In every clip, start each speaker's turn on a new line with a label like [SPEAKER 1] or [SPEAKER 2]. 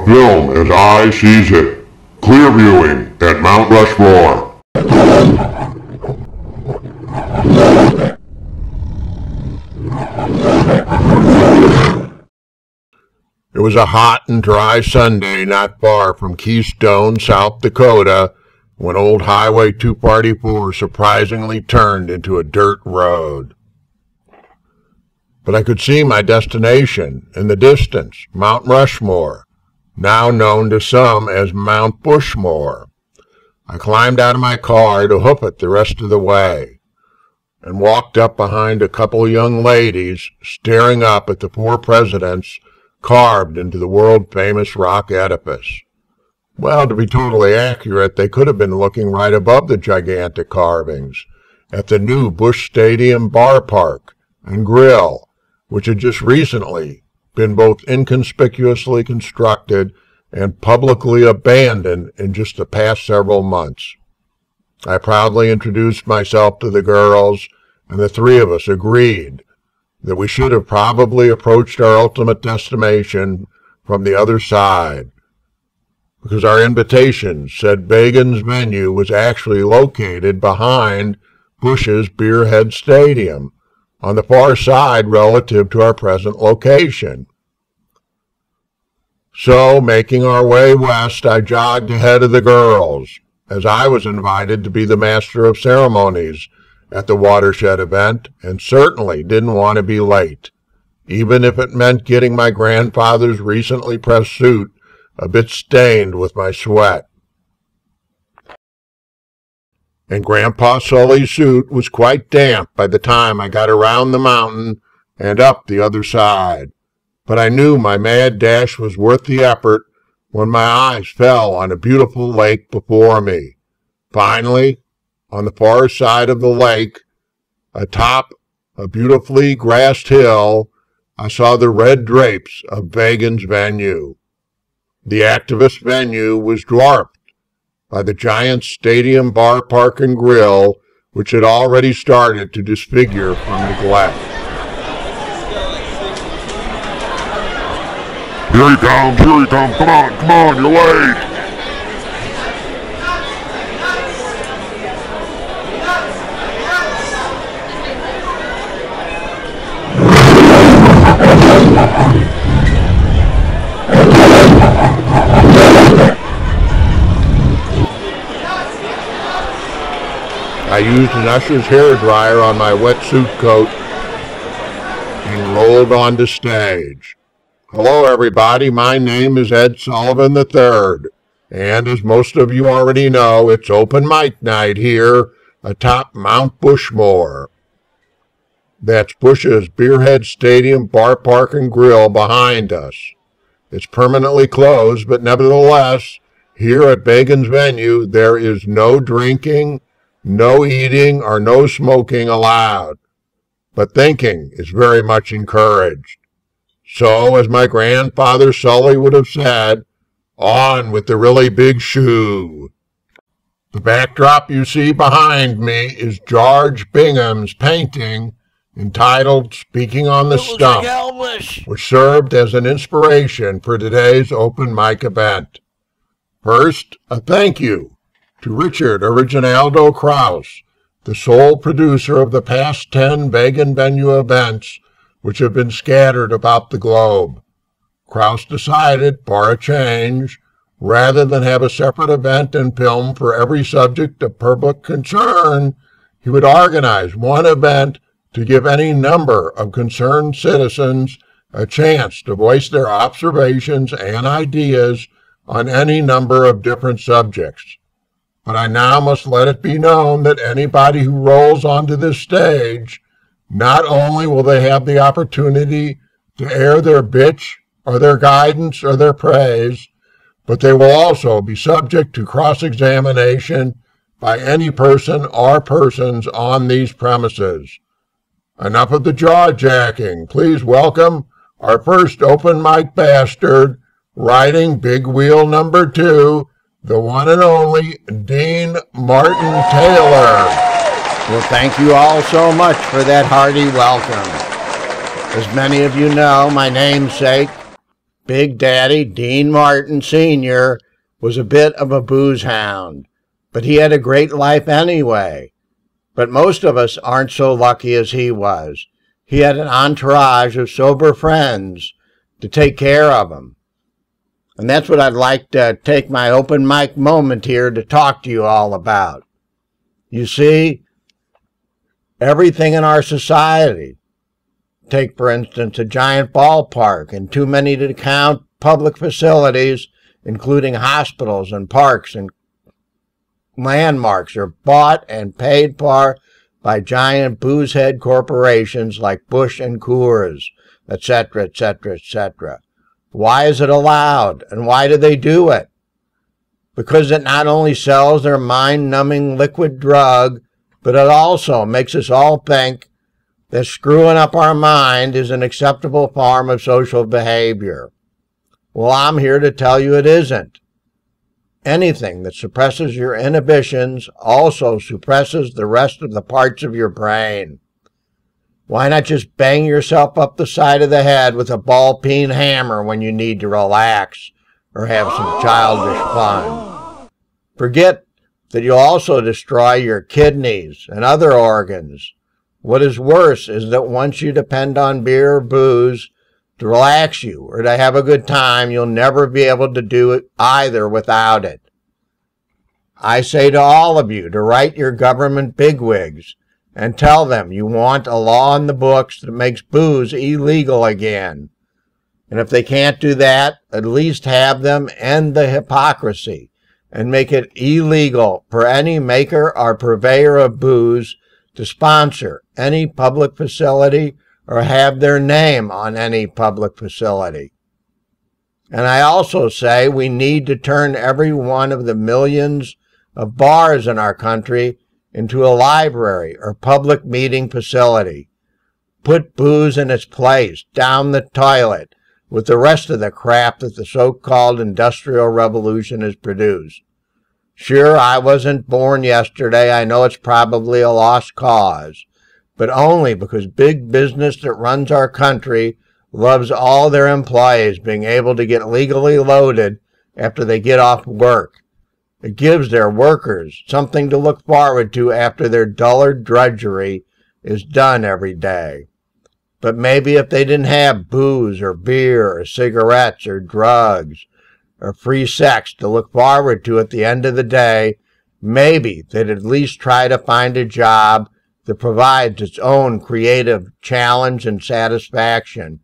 [SPEAKER 1] The film as I sees it. Clearviewing at Mount Rushmore. It was a hot and dry Sunday not far from Keystone, South Dakota, when old Highway 244 surprisingly turned into a dirt road. But I could see my destination in the distance, Mount Rushmore, now known to some as Mount Bushmore. I climbed out of my car to hoof it the rest of the way, and walked up behind a couple young ladies staring up at the four presidents carved into the world-famous rock edifice. Well, to be totally accurate, they could have been looking right above the gigantic carvings at the new Busch Stadium Beerpark and Grill, which had just recently been both inconspicuously constructed and publicly abandoned in just the past several months. I proudly introduced myself to the girls, and the three of us agreed that we should have probably approached our ultimate destination from the other side, because our invitation said Begin's venue was actually located behind Busch's Beerhead Stadium, on the far side relative to our present location. So, making our way west, I jogged ahead of the girls, as I was invited to be the master of ceremonies at the watershed event, and certainly didn't want to be late, even if it meant getting my grandfather's recently pressed suit a bit stained with my sweat. And Grandpa Sully's suit was quite damp by the time I got around the mountain and up the other side. But I knew my mad dash was worth the effort when my eyes fell on a beautiful lake before me. Finally, on the far side of the lake, atop a beautifully grassed hill, I saw the red drapes of Begin's venue. The activist venue was dwarfed by the giant stadium bar, park, and grill, which had already started to disfigure from neglect. Here he comes, come on, you're late! I used an usher's hairdryer on my wetsuit coat and rolled onto stage. Hello, everybody. My name is Ed Sullivan III, and as most of you already know, it's open mic night here atop Mount Bushmore. That's Busch's Beerhead Stadium Bar, Park, and Grill behind us. It's permanently closed, but nevertheless, here at Begin's venue, there is no drinking, no eating, or no smoking allowed, but thinking is very much encouraged. So, as my grandfather Sully would have said, on with the really big shoe. The backdrop you see behind me is George Bingham's painting entitled Speaking on the Stump, which served as an inspiration for today's open mic event. First, a thank you to Richard Originaldo Krause, the sole producer of the past 10 Begin venue events which have been scattered about the globe. Krause decided, for a change, rather than have a separate event and film for every subject of public concern, he would organize one event to give any number of concerned citizens a chance to voice their observations and ideas on any number of different subjects. But I now must let it be known that anybody who rolls onto this stage, not only will they have the opportunity to air their bitch or their guidance or their praise, but they will also be subject to cross-examination by any person or persons on these premises. Enough of the jaw-jacking. Please welcome our first open mic bastard, riding big wheel number 2, the one and only Dean Martin Taylor.
[SPEAKER 2] Well, thank you all so much for that hearty welcome. As many of you know, my namesake, Big Daddy, Dean Martin Sr., was a bit of a booze hound, but he had a great life anyway. But most of us aren't so lucky as he was. He had an entourage of sober friends to take care of him. And that's what I'd like to take my open mic moment here to talk to you all about. You see, everything in our society, take for instance a giant ballpark and too many to count public facilities, including hospitals and parks and landmarks, are bought and paid for by giant boozehead corporations like Bush and Coors, etc., etc., etc. Why is it allowed, and why do they do it? Because it not only sells their mind-numbing liquid drug, but it also makes us all think that screwing up our mind is an acceptable form of social behavior. Well, I'm here to tell you it isn't. Anything that suppresses your inhibitions also suppresses the rest of the parts of your brain. Why not just bang yourself up the side of the head with a ball-peen hammer when you need to relax or have some childish fun? Forget that you'll also destroy your kidneys and other organs. What is worse is that once you depend on beer or booze to relax you or to have a good time, you'll never be able to do it either without it. I say to all of you to write your government bigwigs and tell them you want a law in the books that makes booze illegal again. And if they can't do that, at least have them end the hypocrisy and make it illegal for any maker or purveyor of booze to sponsor any public facility or have their name on any public facility. And I also say we need to turn every one of the millions of bars in our country into a library or public meeting facility. Put booze in its place, down the toilet, with the rest of the crap that the so-called Industrial Revolution has produced. Sure, I wasn't born yesterday. I know it's probably a lost cause, but only because big business that runs our country loves all their employees being able to get legally loaded after they get off work. It gives their workers something to look forward to after their dullard drudgery is done every day. But maybe if they didn't have booze or beer or cigarettes or drugs or free sex to look forward to at the end of the day, maybe they'd at least try to find a job that provides its own creative challenge and satisfaction,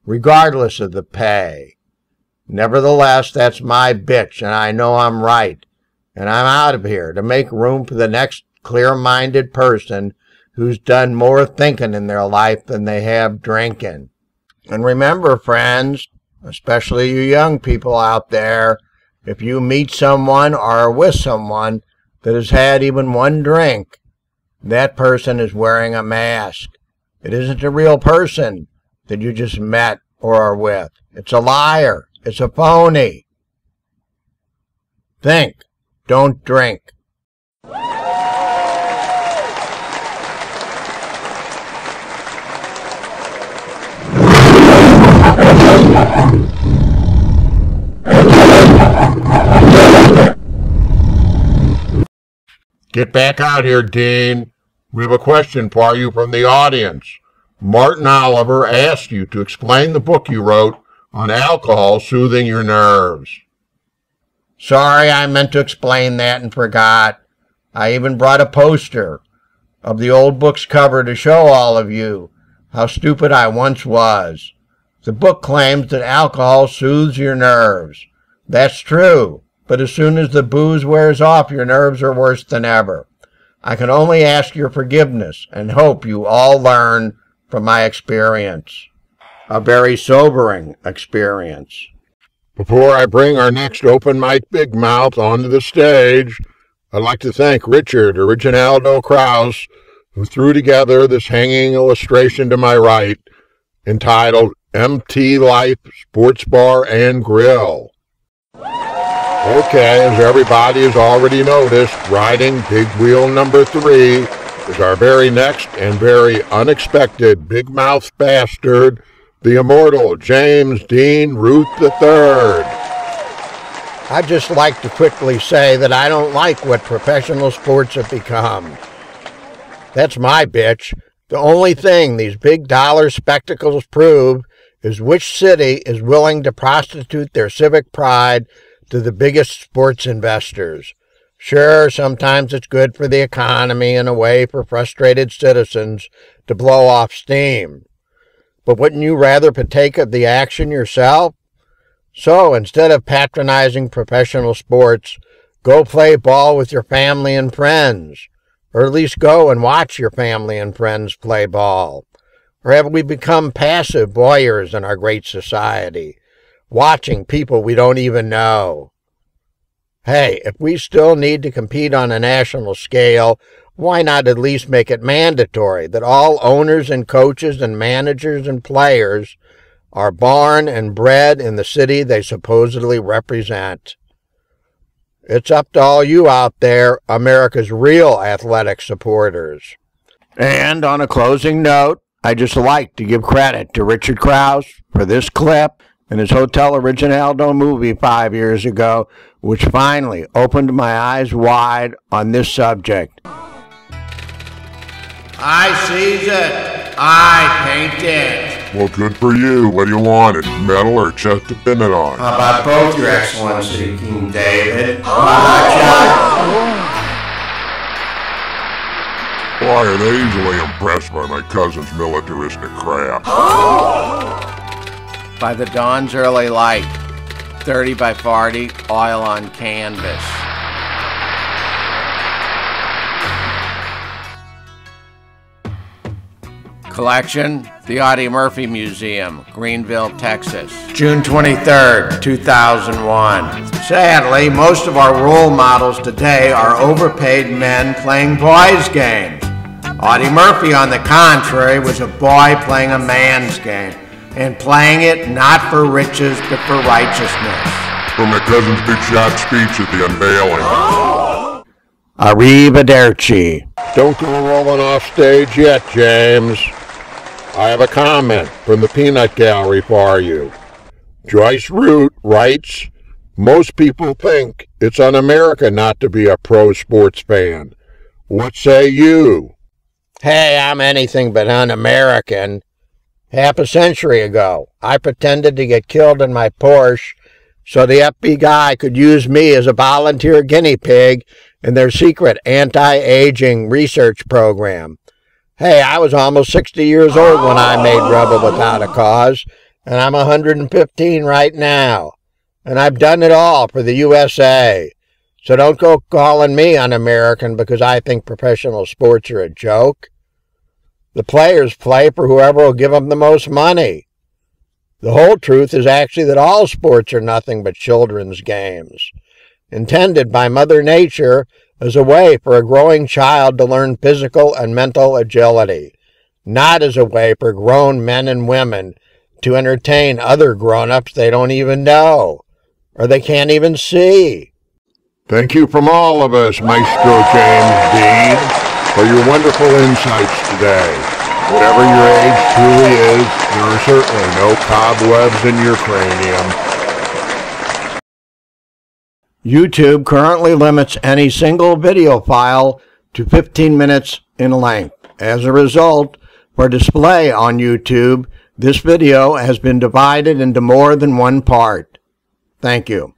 [SPEAKER 2] regardless of the pay. Nevertheless, that's my bitch, and I know I'm right. And I'm out of here to make room for the next clear-minded person who's done more thinking in their life than they have drinking. And remember, friends, especially you young people out there, if you meet someone or are with someone that has had even one drink, that person is wearing a mask. It isn't a real person that you just met or are with. It's a liar. It's a phony. Think. Don't drink.
[SPEAKER 1] Get back out here, Dean. We have a question for you from the audience. Martin Oliver asked you to explain the book you wrote on alcohol soothing your nerves.
[SPEAKER 2] Sorry, I meant to explain that and forgot. I even brought a poster of the old book's cover to show all of you how stupid I once was. The book claims that alcohol soothes your nerves. That's true, but as soon as the booze wears off, your nerves are worse than ever. I can only ask your forgiveness and hope you all learn from my experience. A very sobering experience.
[SPEAKER 1] Before I bring our next open mic big mouth onto the stage, I'd like to thank Richard Originaldo Krause, who threw together this hanging illustration to my right, entitled MT Life Sports Bar and Grill. Okay, as everybody has already noticed, riding big wheel number 3 is our very next and very unexpected big mouth bastard the immortal James Dean Ruth III.
[SPEAKER 2] I'd just like to quickly say that I don't like what professional sports have become. That's my bitch. The only thing these big dollar spectacles prove is which city is willing to prostitute their civic pride to the biggest sports investors. Sure, sometimes it's good for the economy and a way for frustrated citizens to blow off steam. But wouldn't you rather partake of the action yourself? So, instead of patronizing professional sports, go play ball with your family and friends. Or at least go and watch your family and friends play ball. Or have we become passive voyeurs in our great society, watching people we don't even know? Hey, if we still need to compete on a national scale, why not at least make it mandatory that all owners and coaches and managers and players are born and bred in the city they supposedly represent? It's up to all you out there, America's real athletic supporters. And on a closing note, I'd just like to give credit to Richard Krause for this clip and his Hotel Originaldo movie 5 years ago, which finally opened my eyes wide on this subject. I sees it. I paint it.
[SPEAKER 1] Well, good for you. What do you want? It metal or just to pin it on?
[SPEAKER 2] How about both, Your Excellency, King David?
[SPEAKER 1] Why are they easily impressed by my cousin's militaristic crap?
[SPEAKER 2] By the dawn's early light, 30 by 40, oil on canvas. Collection, the Audie Murphy Museum, Greenville, Texas. June 23rd, 2001. Sadly, most of our role models today are overpaid men playing boys' games. Audie Murphy, on the contrary, was a boy playing a man's game, and playing it not for riches, but for righteousness.
[SPEAKER 1] From my cousin's big shot speech at the unveiling.
[SPEAKER 2] Arrivederci.
[SPEAKER 1] Don't go rolling off stage yet, James. I have a comment from the Peanut Gallery for you. Joyce Root writes, most people think it's un-American not to be a pro sports fan. What say you?
[SPEAKER 2] Hey, I'm anything but un-American. Half a century ago, I pretended to get killed in my Porsche so the FBI could use me as a volunteer guinea pig in their secret anti-aging research program. Hey, I was almost 60 years old when I made Rebel Without a Cause, and I'm 115 right now. And I've done it all for the USA. So don't go calling me un-American because I think professional sports are a joke. The players play for whoever will give them the most money. The whole truth is actually that all sports are nothing but children's games, intended by Mother Nature as a way for a growing child to learn physical and mental agility, not as a way for grown men and women to entertain other grown-ups they don't even know, or they can't even see.
[SPEAKER 1] Thank you from all of us, Maestro James Dean, for your wonderful insights today. Whatever your age truly is, there are certainly no cobwebs in your cranium.
[SPEAKER 2] YouTube currently limits any single video file to 15 minutes in length. As a result, for display on YouTube, this video has been divided into more than one part. Thank you.